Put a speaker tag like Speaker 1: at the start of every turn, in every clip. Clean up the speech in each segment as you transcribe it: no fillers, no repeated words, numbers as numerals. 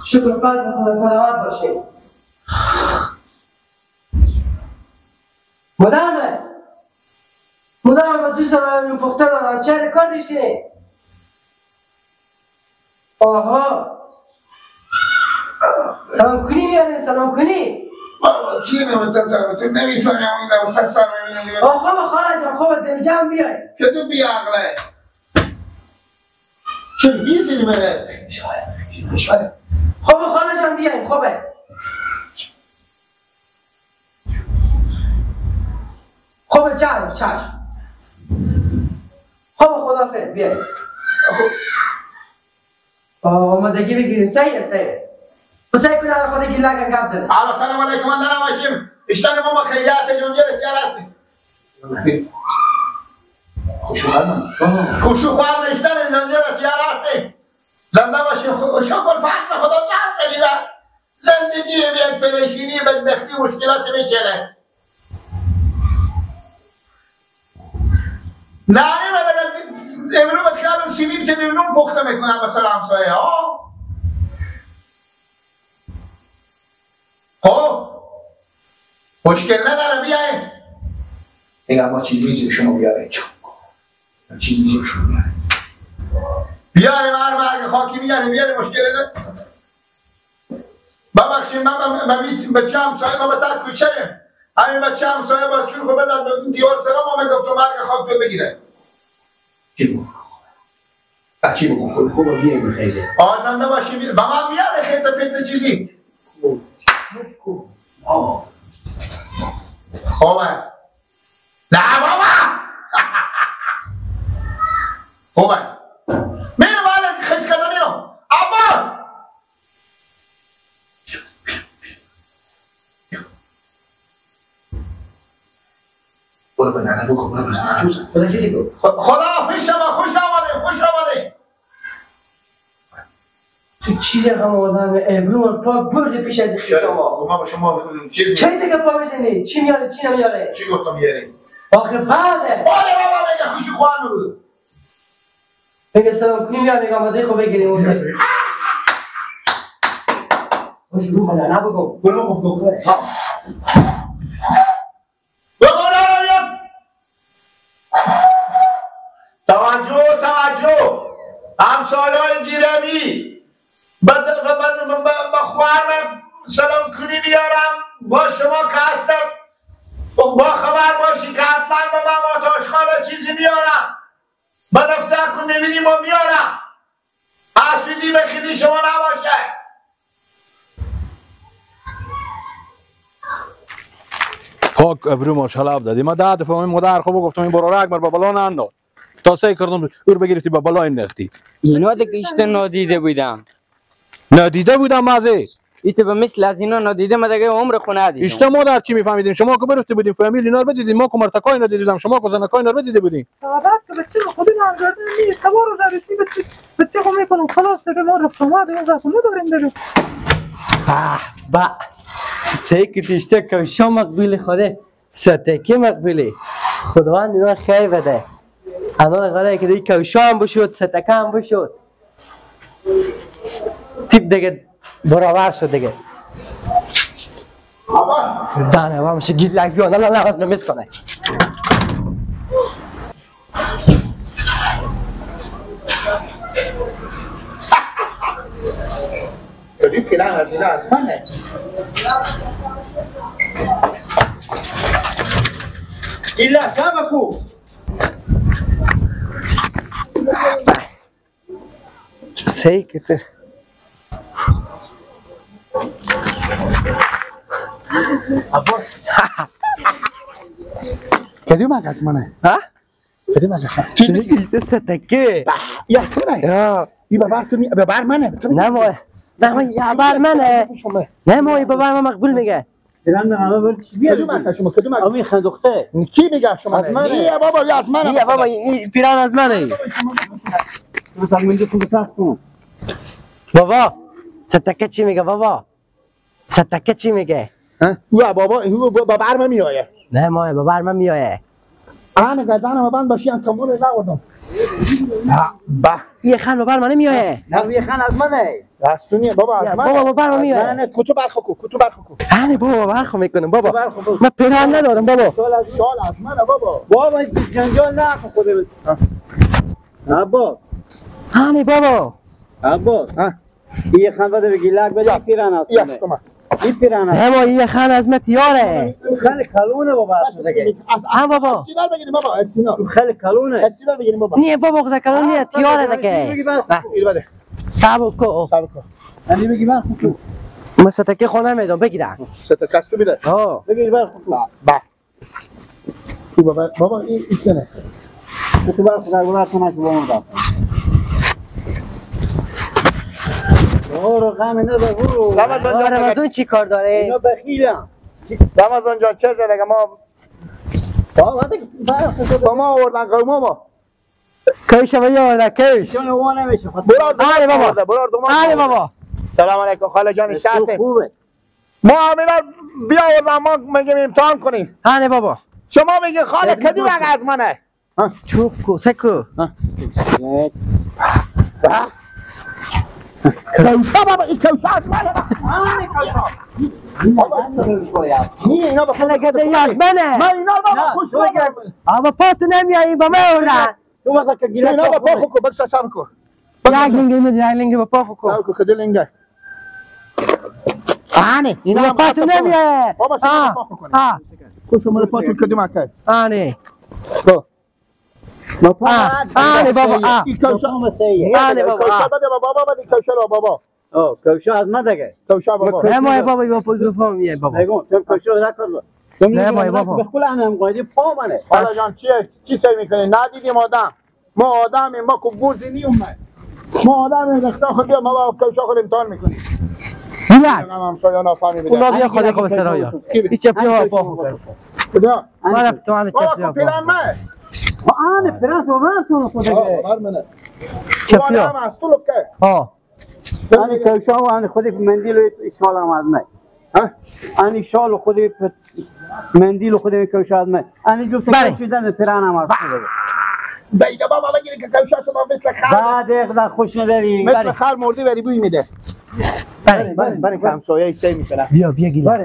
Speaker 1: شکر فضل خدا سلامت باشید. مدامه بسیار سلام پخته دارم چه کار دیشتی؟ آها سلام کنی میاره سلام کنی؟
Speaker 2: بابا کی نمی‌تونم تو نمی‌فهمی اون پسر می‌بینی
Speaker 1: آخه خالد خوب دل جمع بیای
Speaker 2: که تو بیعقله چه بیزی بره شاید
Speaker 1: خوبه خالد جمع بیای خوبه خوبه چشم خوبه خدافظ بیای آمادگی بگیرین سیه بسیار کنه الان خود گیله کن گپ زده
Speaker 2: سلام علیکم من نماشیم اشتن ما خیلیات جونجه رسیار هستیم خوشو خواه اشتن جونجه رسیار هستیم زنده باشیم شکر فهم خدا دم قلیبه زندگی بیاد پریشینی بدبختی مشکلات میچنه نه من اگر امرو بخیالم سیویم که نمنون پخته میکنم مثلا همسایه ها خب مشکل نداره بیاین دیگه ما چیزی به شما بیاره چیزی به شما بیاره هر مرگ خاکی بیاره مشکل نداره ببخشید من بچه همسایه ما بتا کوچه همین بچه همسایه باسکیل خوبه در دیوار سلام ما میگفت تو مرگ خاک تو بگیره چی بگو؟ چی بگو؟
Speaker 3: خوبه بیایی بخیلی
Speaker 2: زنده باشی به من بیاره خیلی پیت چیزی خوبه نه بابا خوبه میرم حالا خش کرده میرم عباس برو به ننه بگو برو
Speaker 1: خدا کسی گفت
Speaker 2: خدا خوش آمده
Speaker 1: تو چی رقم آدم ابرو پاک برده پیش از شما
Speaker 2: ما با شما
Speaker 1: چه دیگه پا بزنی؟ چی میاره چی نمیاره؟
Speaker 2: چی گفتم میاری؟
Speaker 1: آخه بعده
Speaker 2: بابا میگه خوشی خواه بود
Speaker 1: میگه سلام کنیم یا میگه آماده خوب بگیریم موسیقی باشی رو بنا نبگو
Speaker 2: برو توجه همسالای گیرمی با خواهرم سلام کنی بیارم با شما که هستم با خبر باشی که حتما با من آتاشخانه چیزی میارم با دفتر کن نبینیم و میارم حسودی به خیلی شما نباشه
Speaker 4: پاک ابرو ماشاءالله دادی ما 10 دفعه این مادر خوب گفتم این برو اکبر با بالا ننداز تا سعی کردم اور بگیرتی با بالا انداختی
Speaker 3: اینا دیگه اشته نادیده بودم
Speaker 4: مازه
Speaker 3: ایت به مثل از اینا نادیده ما دیگه عمر خونه ندیدم
Speaker 4: اشته ما در چی میفهمیدیم شما که برفته بودیم فامیل اینا رو بدیدیم ما کمرتکای ندیدیم شما که زنکای اینا رو بدیده بودیم
Speaker 5: بعد که بچه خودی نامزد نیست سوار رو دارسی بچه خود میکنم خلاص دیگه ما رفت آمد این رفت نداریم دیگه
Speaker 1: با سیکت اشته که شما مقبولی خوده ستکی مقبولی خداوند اینا خیر بده الان قراره که دیگه کوشا هم بشود ستکه هم بشود تیپ دیگه برابر شد دیگه دانه با میشه گیل لگی نه از نمیز کنه
Speaker 2: این پیلن از اینه از منه این لحظه بکو
Speaker 1: سیکت
Speaker 2: عباس کدوم مگس منه؟
Speaker 1: ها؟
Speaker 2: کدوم مگس منه؟
Speaker 1: ایت ستکه
Speaker 2: یا سنه این ببر تو ببر منه
Speaker 1: نه ما یا بر منه نه ما ببر من مقبول میگه
Speaker 5: ایران همه برد چی بیاری
Speaker 2: کدوم مگس شما کدوم مگس
Speaker 1: امی خندوخته
Speaker 2: کی میگه شما
Speaker 1: از منه
Speaker 2: یا بابا یا از منه
Speaker 1: یا بابا این پیران از منه بابا ستکه چی میگه بابا ستکه چی میگه
Speaker 2: او بابا او ببر من میایه
Speaker 1: نه ما ببر من میایه
Speaker 2: آن گردن بند باشی ان کمون نگردم با
Speaker 1: یه خان بر من میایه
Speaker 3: نه یه خان از منه.
Speaker 2: راستونیه بابا از من
Speaker 1: بابا بر من میایه
Speaker 2: نه کتو برخو کتو برخو
Speaker 1: نه بابا برخو میکنم بابا من پیرهن ندارم بابا
Speaker 2: سال از من بابا
Speaker 3: بابا جنجال نه خودت. عباس
Speaker 1: نه بابا
Speaker 3: عباس
Speaker 2: ها
Speaker 3: یه خان بده بگی لگ بده پیران است.
Speaker 2: یا تو
Speaker 3: این پیران است.
Speaker 1: بابا یه خان از من تیاره
Speaker 3: خیلی کلونه بابا دیگه.
Speaker 1: ها بابا
Speaker 2: استیلال بگیریم بابا استیلال
Speaker 3: خیلی کلونه.
Speaker 2: استیلال بگیریم بابا
Speaker 1: نه بابا خزکلون نه تیاره دیگه
Speaker 2: اینو بده
Speaker 1: صبر کو
Speaker 2: صبر کن
Speaker 3: علی بگی من خودم.
Speaker 1: من ستکی خونه میدم بگیرم
Speaker 2: ست کاسو بده
Speaker 1: ها
Speaker 3: بگی من خودم.
Speaker 2: با بابا این کنه
Speaker 3: تو بر خدا گذار کنه تو بابا داد. برو غم ندار برو.
Speaker 1: رمضان چی کار داره
Speaker 3: اینا بخیلم.
Speaker 2: رمضان جان چه زده ما
Speaker 3: بابا
Speaker 2: با ما آوردن قوما ما
Speaker 1: کاش ما یاره کاش
Speaker 3: چون وان نمیشه.
Speaker 1: آره بابا آره بابا
Speaker 2: سلام علیکم خاله جان شهسته
Speaker 3: خوبه.
Speaker 2: ما همینا بیا آوردن ما میگیم امتحان کنیم
Speaker 1: آره بابا
Speaker 2: شما میگی خاله کدوم از منه
Speaker 1: چوب کو سکو
Speaker 2: کوشا بابا این کوشا از منه این اینا با
Speaker 1: حالا گده یاز منه
Speaker 2: من اینا بابا خوش بگم
Speaker 1: آبا پاتو نمیایی با من اونن
Speaker 3: تو مثلا که گیلا
Speaker 2: اینا با پا خوکو بکسا سام کو
Speaker 1: یک لنگه میدی یک لنگه با پا خوکو
Speaker 2: سام کو کدی لنگه آنه
Speaker 1: اینا پاتو نمیایی
Speaker 2: بابا سام پا خوکو
Speaker 1: ها
Speaker 2: کو شما پاتو کدوم اکای
Speaker 1: آنه
Speaker 2: کو
Speaker 1: آنه بابا
Speaker 2: این کوشا
Speaker 1: آنه بابا
Speaker 2: کوشا بده بابا بده کوشا رو بابا
Speaker 3: کوشا از من دیگه.
Speaker 2: کوشا بابا
Speaker 1: نمای بابا با پوزو پا میای بابا
Speaker 3: بگو تو کوشا نکن.
Speaker 1: نه بابا.
Speaker 3: به خود انم قایدی پا منه.
Speaker 2: حالا جان چی سعی میکنی ندیدیم آدم ما آدمیم ما کو گوزی نیم ما آدمیم رختا خود بیا ما با کوشا خود امتحان میکنیم
Speaker 1: بیا
Speaker 2: هم شاید نفهمی بده
Speaker 1: اونا بیا خدا خوب سرایا این چپیا با خوب
Speaker 2: کجا
Speaker 1: ما رفت تو
Speaker 2: بابا
Speaker 1: چپیا
Speaker 2: کو پیران من
Speaker 3: آن پرنس و من تو خود دیگه.
Speaker 2: بر منه
Speaker 1: چپیا
Speaker 2: آدم است تو لکه
Speaker 1: ها
Speaker 3: آن کوشا و آن خود مندیل و شال هم از من.
Speaker 2: ها
Speaker 3: آن شال خود مندیل خود کوشا از من. آن جو
Speaker 1: بله.
Speaker 3: فکر شدن پران هم از خود.
Speaker 2: بیده بابا بگیری که کوشا شما مثل خر
Speaker 3: بعد اقدر خوش نداری.
Speaker 2: مثل خر مردی بری بوی میده
Speaker 1: بله
Speaker 2: بری که همسایه سعی میکنه
Speaker 1: بیا بیا گیلا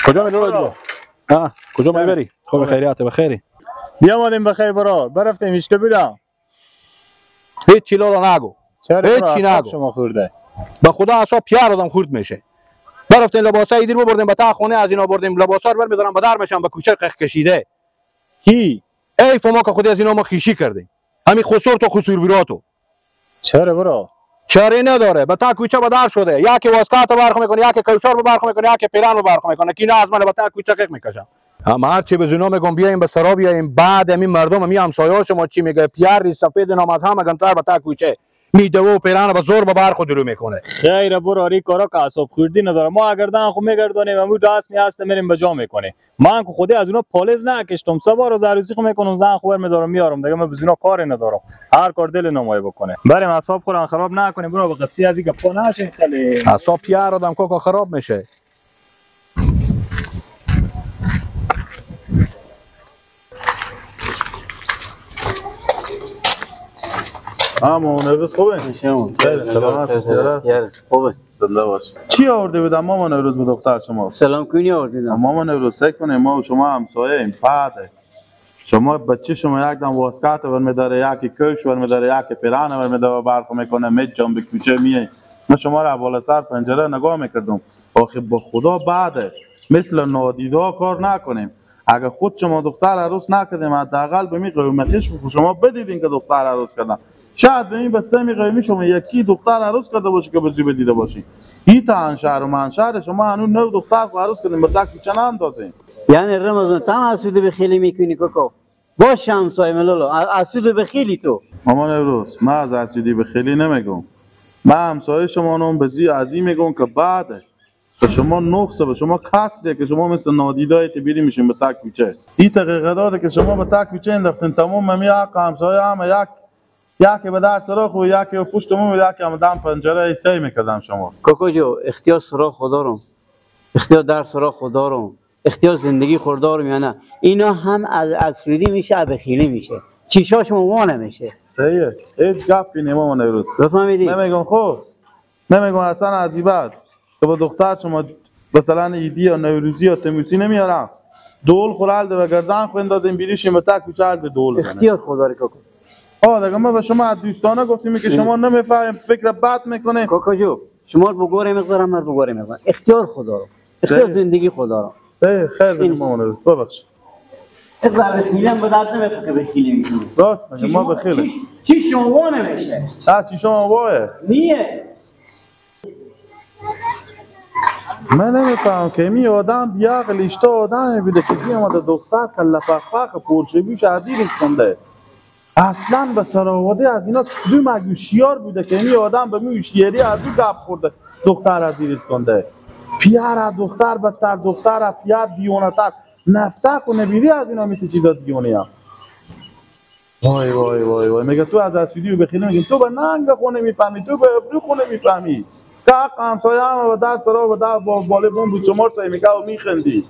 Speaker 4: کجا میری ها کجا میبری خوب خیریات بخیری
Speaker 6: بیامدیم بخیر برار برفتیم اشته بودم
Speaker 4: هیچ چیلو نگو
Speaker 6: چرا
Speaker 4: هیچ
Speaker 6: برار
Speaker 4: چی
Speaker 6: اعصاب
Speaker 4: نگو.
Speaker 6: شما خورده
Speaker 4: به خدا اصلا پیار آدم خورد میشه برفتیم لباسای دیر بردیم به تا خونه از اینا بردیم لباسا رو برمیدارم به در میشم به کوچه قخ کشیده
Speaker 6: کی
Speaker 4: ای فما که خودی از اینا ما خیشی کردیم همین خسور تو خسور بیراتو
Speaker 6: چرا برار
Speaker 4: چاره نداره به تا کوچه به در شده یا که واسکات برخ میکنه یا که کوشار برخ میکنه یا که پیران برخ میکنه کی نه از من به تا کوچه قخ میکشم اما هر چی به زنا میگم بیایم به سرا بیایم بعد همین مردم همین همسایه‌ها شما چی میگه پیار سفید نماز هم گنتر به تا کوچه میده و پیران به زور به برخ درو میکنه
Speaker 6: خیر برار کارا که اعصاب خوردی نداره ما اگر دان خو میگردونیم امو رسمی هست میریم به جا میکنه من که خودی از اونها پالیز نکشتم سه بار زروزی خو میکنم زن خوبر میدارم میارم دیگه من به زنا کار ندارم هر کار دل نمای بکنه بریم اعصاب خوران خراب نکنیم برو به قصه از دیگه پا نشه خاله
Speaker 4: اصلا پیار آدم کوکا خراب میشه
Speaker 7: مامان امروز خوبه؟ خیلی سلامت
Speaker 3: خوبه.
Speaker 7: زنده باش چی آورده بودم مامان امروز به دختر شما؟
Speaker 3: سلام کنی آوردیدم.
Speaker 7: مامان امروز سعی کنیم ما و شما همسایه ایم پاده شما بچه شما یک دم واسکات برمیداره یکی کش برمیداره یکی پیران برمیداره برخو میکنه میجام به کوچه میای من شما را بالا سر پنجره نگاه میکردم آخه به خدا بعده مثل نادیدا کار نکنیم اگه خود شما دختر عروس نکردیم حداقل به می قیمتش شما بدیدین که دختر عروس کردن شاید به این بسته می قیمی شما یکی دختر عروس کرده باشه که بزی بدیده باشی این تا انشهر و منشهر شما هنوز نو دختر عروس کردیم به دک کوچه ناندازین
Speaker 3: یعنی رمضان تام اسود بخیلی میکنی کوکو باش همسایه ملولو اسود بخیلی تو
Speaker 7: مامان امروز من از اسیدی بخیلی نمیگم من همسایه شما نم بزی عظیم میگم که بعد به شما نقصه، به شما کسریه که شما مثل نادیدای تبیری میشین به تک کوچه. این دقیقه داده که شما به تک کوچه انداختین، تمام ممی حق همسایه همه یکی به در سراخ و یکی به پشت موم و یکی هم دم پنجره سی میکردم شما.
Speaker 3: کوکو جو اختیار سراخ خدا رو، اختیار در سراخ خدا رو، اختیار زندگی خوردارم یا نه، اینا هم از سودی میشه، از بخیلی میشه، چیشاش موانه میشه.
Speaker 7: صحیحه، هیچ گپی نیما نمیرود.
Speaker 3: بفهمیدی؟
Speaker 7: نمیگم خب، نمیگم اصلا عزیبت که با دختر شما مثلا ایدی یا نوروزی یا تمیسی نمیارم، دول خورال ده و گردن خو اندازیم بیریشیم به تک کوچه دول بزنه.
Speaker 3: اختیار خدا رو کوکو.
Speaker 7: دیگه ما به شما دوستانه گفتیم که شما نمیفهمیم، فکر بد میکنه.
Speaker 3: کوکو جو شما رو بگوره میگذارم، من بگوره میگذارم. اختیار خدا رو، اختیار زندگی خدا رو.
Speaker 7: صحیح، خیر نیما نمیرود. ببخش.
Speaker 3: از بخیلم به درد نمیخوره که بخیلی میکنه.
Speaker 7: راست میگم، ما بخیله.
Speaker 3: چی شما نمیشه؟
Speaker 7: چی شما وایه؟
Speaker 3: نیه.
Speaker 7: من نمیفهم که می آدم بیاقل اشتا آدمی بوده که بیامده دختر کله پخپخ پرشبیش عزیز کنده. اصلا به سراوده از اینا کدوم اگوشیار بوده که این آدم به میوشیری از او گپ خورده دختر عزیز کنده. پیار دختر بدتر، دختر پیار دیونتر، نفته کنه بیدی از اینا میتی چیزا دیونی هم. وای وای وای وای، میگه تو از اسیدی بخیلی میگیم تو به ننگ خونه میفهمی، تو به ابرو خونه میفهمی. که همسایه هم و در سرا و در باله بون بود شمار سایی میگه و میخندی.